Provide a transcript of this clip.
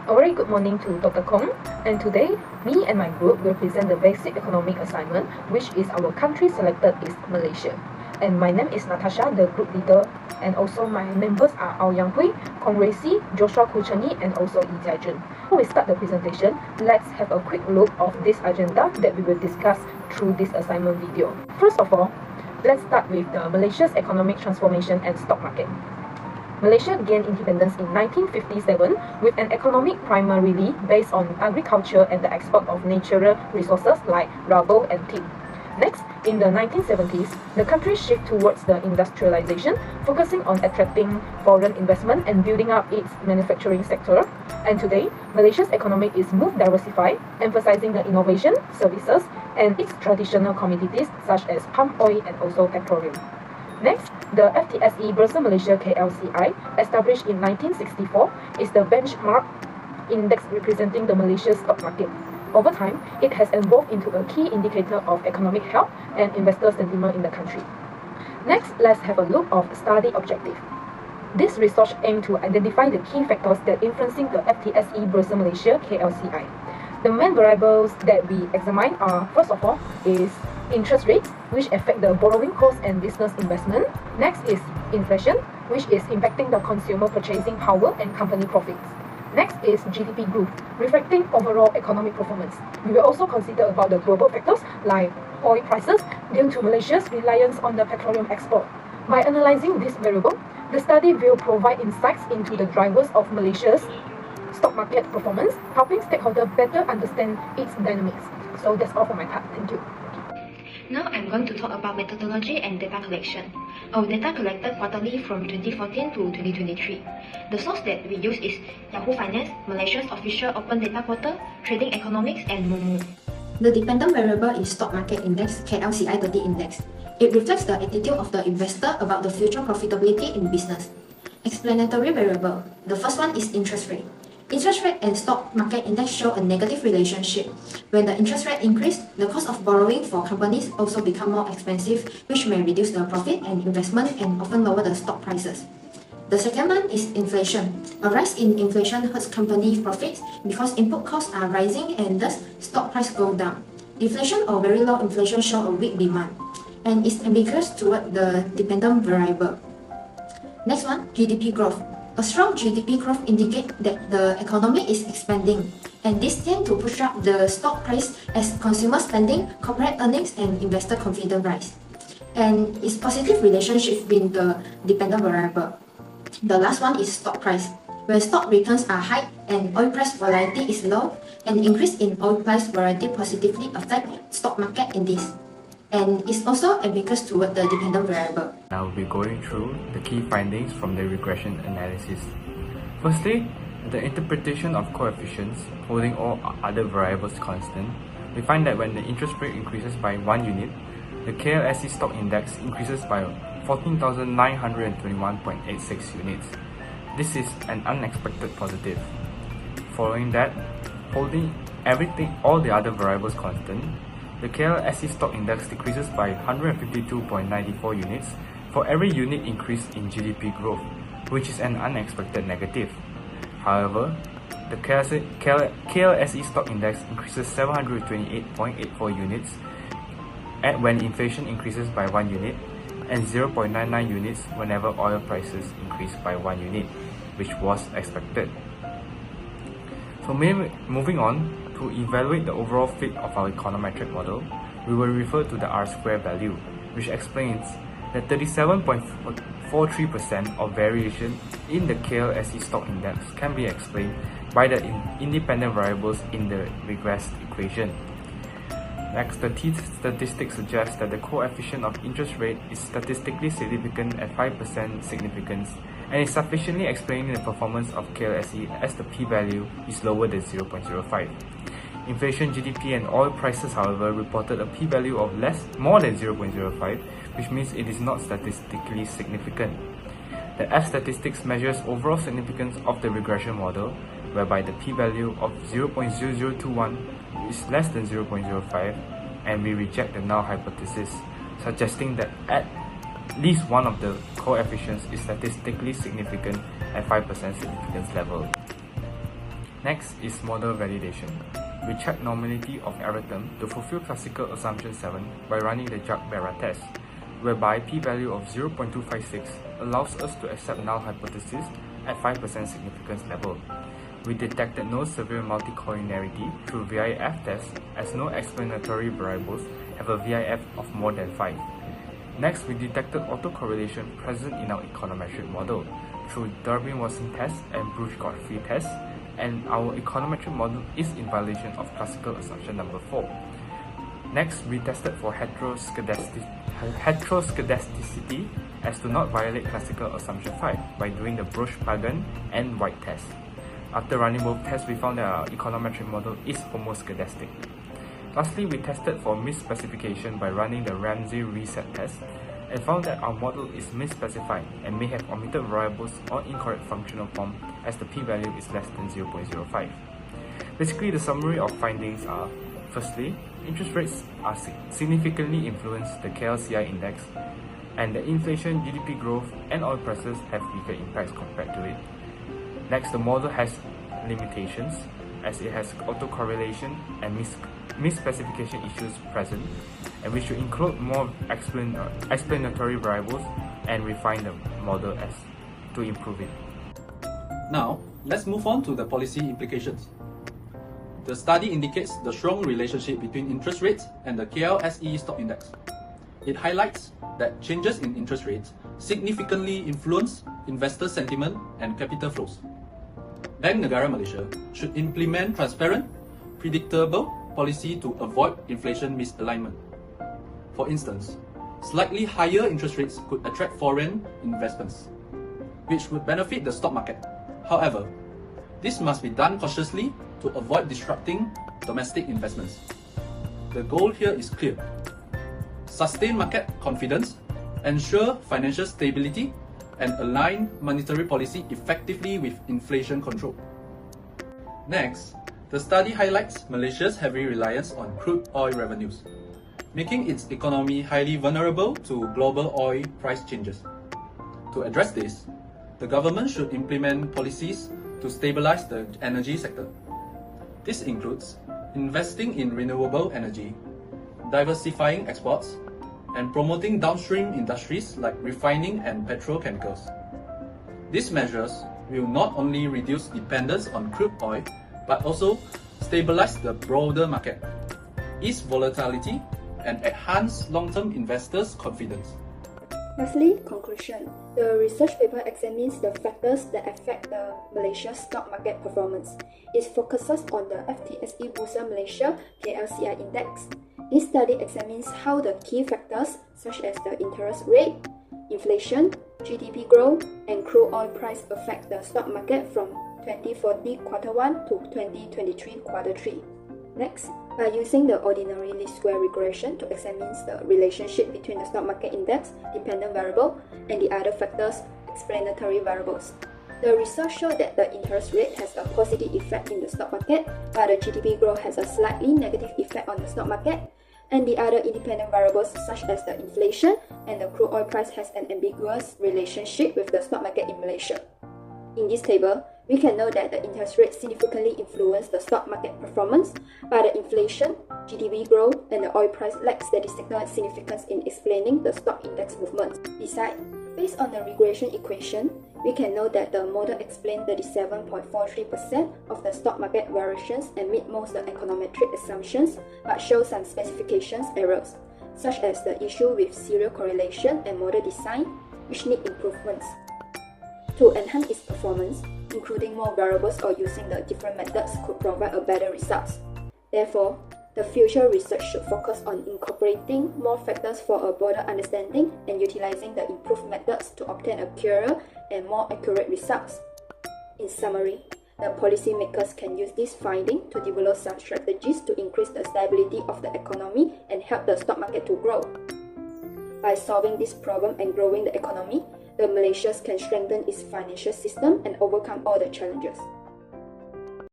A very good morning to Dr. Kong, and today, me and my group will present the basic economic assignment, which is our country selected is Malaysia. And my name is Natasha, the group leader, and also my members are Ao Yang Hui, Kong Racy, Joshua Kucheni, and also Yi Jiajun. Before we start the presentation, let's have a quick look of this agenda that we will discuss through this assignment video. First of all, let's start with the Malaysia's economic transformation and stock market. Malaysia gained independence in 1957 with an economic primarily based on agriculture and the export of natural resources like rubber and tin. Next, in the 1970s, the country shifted towards the industrialization, focusing on attracting foreign investment and building up its manufacturing sector. And today, Malaysia's economy is more diversified, emphasizing the innovation, services, and its traditional commodities such as palm oil and also petroleum. Next, the FTSE Bursa Malaysia KLCI, established in 1964, is the benchmark index representing the Malaysia stock market. Over time, it has evolved into a key indicator of economic health and investor sentiment in the country. Next, let's have a look of study objective. This research aimed to identify the key factors that influencing the FTSE Bursa Malaysia KLCI. The main variables that we examine are, first of all, is interest rates, which affect the borrowing cost and business investment. Next is inflation, which is impacting the consumer purchasing power and company profits. Next is GDP growth, reflecting overall economic performance. We will also consider about the global factors like oil prices due to Malaysia's reliance on the petroleum export. By analyzing this variable, the study will provide insights into the drivers of Malaysia's stock market performance, helping stakeholders better understand its dynamics. So that's all for my part. Thank you. Now I'm going to talk about methodology and data collection. Our data collected quarterly from 2014 to 2023. The source that we use is Yahoo Finance, Malaysia's official open data portal, Trading Economics, and Momo. The dependent variable is Stock Market Index, KLCI 30 Index. It reflects the attitude of the investor about the future profitability in business. Explanatory variable. The first one is interest rate. Interest rate and stock market index show a negative relationship. When the interest rate increase, the cost of borrowing for companies also become more expensive, which may reduce the profit and investment and often lower the stock prices. The second one is inflation. A rise in inflation hurts company profits because input costs are rising and thus stock price go down. Deflation or very low inflation show a weak demand and is ambiguous toward the dependent variable. Next one, GDP growth. A strong GDP growth indicates that the economy is expanding, and this tends to push up the stock price as consumer spending, corporate earnings, and investor confidence rise. And its positive relationship with the dependent variable. The last one is stock price. When stock returns are high and oil price volatility is low, an increase in oil price volatility positively affects stock market index. And it's also ambiguous toward the dependent variable. I will be going through the key findings from the regression analysis. Firstly, the interpretation of coefficients holding all other variables constant, we find that when the interest rate increases by 1 unit, the KLSE stock index increases by 14,921.86 units. This is an unexpected positive. Following that, holding all the other variables constant, the KLSE stock index decreases by 152.94 units for every unit increase in GDP growth, which is an unexpected negative. However, the KLSE stock index increases 728.84 units when inflation increases by 1 unit and 0.99 units whenever oil prices increase by 1 unit, which was expected. So moving on, to evaluate the overall fit of our econometric model, we will refer to the R-square value, which explains that 37.43% of variation in the KLSE stock index can be explained by the independent variables in the regressed equation. Next, the t-statistic suggests that the coefficient of interest rate is statistically significant at 5% significance and is sufficiently explaining the performance of KLSE as the p-value is lower than 0.05. Inflation, GDP, and oil prices, however, reported a p-value of more than 0.05, which means it is not statistically significant. The F-statistics measures overall significance of the regression model, whereby the p-value of 0.0021 is less than 0.05, and we reject the null hypothesis, suggesting that at least one of the coefficients is statistically significant at 5% significance level. Next is model validation. We check normality of error term to fulfill classical assumption 7 by running the Jagd-Barra test, whereby p-value of 0.256 allows us to accept null hypothesis at 5% significance level. We detected no severe multicollinearity through VIF test, as no explanatory variables have a VIF of more than 5. Next, we detected autocorrelation present in our econometric model through Durbin-Watson test and Bush-Godfrey test, and our econometric model is in violation of classical assumption number 4. Next, we tested for heteroscedasticity as to not violate classical assumption 5 by doing the Bush-Pagan and White test. After running both tests, we found that our econometric model is homoscedastic. Lastly, we tested for misspecification by running the Ramsey reset test and found that our model is misspecified and may have omitted variables or incorrect functional form as the p-value is less than 0.05. Basically, the summary of findings are: firstly, interest rates are significantly influence the KLCI index, and the inflation, GDP growth, and oil prices have bigger impacts compared to it. Next, the model has limitations as it has autocorrelation and misspecification issues present, and we should include more explanatory variables and refine the model as to improve it. Now, let's move on to the policy implications. The study indicates the strong relationship between interest rates and the KLSE stock index. It highlights that changes in interest rates significantly influence investor sentiment and capital flows. Bank Negara Malaysia should implement transparent, predictable policy to avoid inflation misalignment. For instance, slightly higher interest rates could attract foreign investments, which would benefit the stock market. However, this must be done cautiously to avoid disrupting domestic investments. The goal here is clear: sustain market confidence, ensure financial stability, and align monetary policy effectively with inflation control. Next, the study highlights Malaysia's heavy reliance on crude oil revenues, making its economy highly vulnerable to global oil price changes. To address this, the government should implement policies to stabilize the energy sector. This includes investing in renewable energy, diversifying exports, and promoting downstream industries like refining and petrochemicals. These measures will not only reduce dependence on crude oil, but also stabilize the broader market, ease volatility, and enhance long-term investors' confidence. Lastly, conclusion. The research paper examines the factors that affect the Malaysia stock market performance. It focuses on the FTSE Bursa Malaysia KLCI index. This study examines how the key factors such as the interest rate, inflation, GDP growth, and crude oil price affect the stock market from 2040 Q1 to 2023 Q3. Next, by using the ordinary least square regression to examine the relationship between the stock market index, dependent variable, and the other factors, explanatory variables. The research showed that the interest rate has a positive effect in the stock market, but the GDP growth has a slightly negative effect on the stock market, and the other independent variables such as the inflation and the crude oil price has an ambiguous relationship with the stock market in Malaysia. In this table, we can note that the interest rate significantly influenced the stock market performance, but the inflation, GDP growth, and the oil price lack statistical significance in explaining the stock index movements. Besides, based on the regression equation, we can note that the model explains 37.43% of the stock market variations and meet most of the econometric assumptions, but shows some specifications errors, such as the issue with serial correlation and model design, which need improvements. To enhance its performance, including more variables or using the different methods could provide a better results. Therefore, the future research should focus on incorporating more factors for a broader understanding and utilizing the improved methods to obtain a clearer and more accurate results. In summary, the policymakers can use this finding to develop some strategies to increase the stability of the economy and help the stock market to grow. By solving this problem and growing the economy, the Malaysia can strengthen its financial system and overcome all the challenges.